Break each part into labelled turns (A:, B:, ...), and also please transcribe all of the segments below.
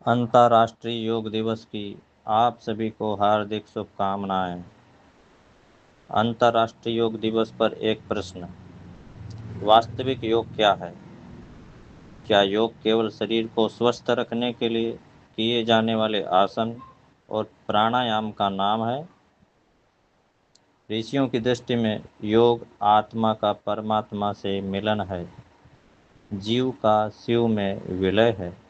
A: अंतर्राष्ट्रीय योग दिवस की आप सभी को हार्दिक शुभकामनाएं। अंतर्राष्ट्रीय योग दिवस पर एक प्रश्न। वास्तविक योग क्या है? क्या योग केवल शरीर को स्वस्थ रखने के लिए किए जाने वाले आसन और प्राणायाम का नाम है? ऋषियों की दृष्टि में योग आत्मा का परमात्मा से मिलन है, जीव का शिव में विलय है,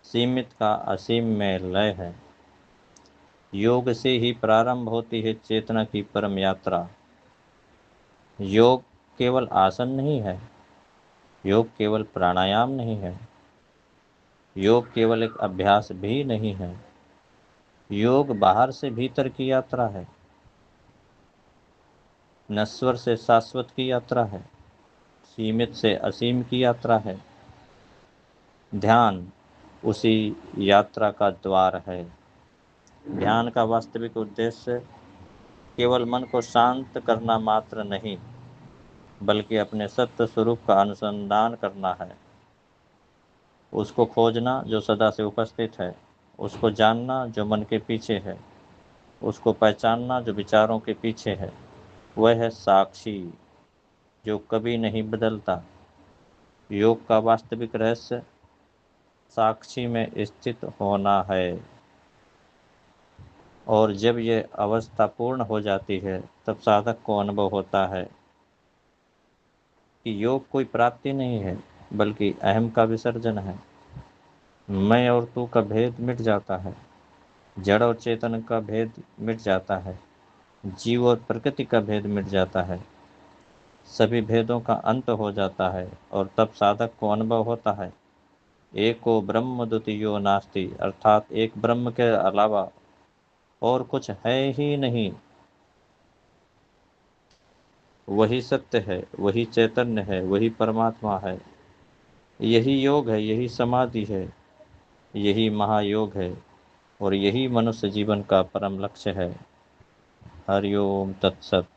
A: सीमित का असीम में लय है। योग से ही प्रारंभ होती है चेतना की परम यात्रा। योग केवल आसन नहीं है, योग केवल प्राणायाम नहीं है, योग केवल एक अभ्यास भी नहीं है। योग बाहर से भीतर की यात्रा है, नश्वर से शाश्वत की यात्रा है, सीमित से असीम की यात्रा है। ध्यान उसी यात्रा का द्वार है। ध्यान का वास्तविक उद्देश्य केवल मन को शांत करना मात्र नहीं, बल्कि अपने सत्य स्वरूप का अनुसंधान करना है। उसको खोजना जो सदा से उपस्थित है, उसको जानना जो मन के पीछे है, उसको पहचानना जो विचारों के पीछे है। वह है साक्षी जो कभी नहीं बदलता। योग का वास्तविक रहस्य साक्षी में स्थित होना है। और जब यह अवस्था पूर्ण हो जाती है, तब साधक को अनुभव होता है कि योग कोई प्राप्ति नहीं है, बल्कि अहम का विसर्जन है। मैं और तू का भेद मिट जाता है, जड़ और चेतन का भेद मिट जाता है, जीव और प्रकृति का भेद मिट जाता है। सभी भेदों का अंत हो जाता है और तब साधक को अनुभव होता है एको ब्रह्म द्वितीयो नास्ति, अर्थात एक ब्रह्म के अलावा और कुछ है ही नहीं। वही सत्य है, वही चैतन्य है, वही परमात्मा है। यही योग है, यही समाधि है, यही महायोग है और यही मनुष्य जीवन का परम लक्ष्य है। हरिओम तत्सत।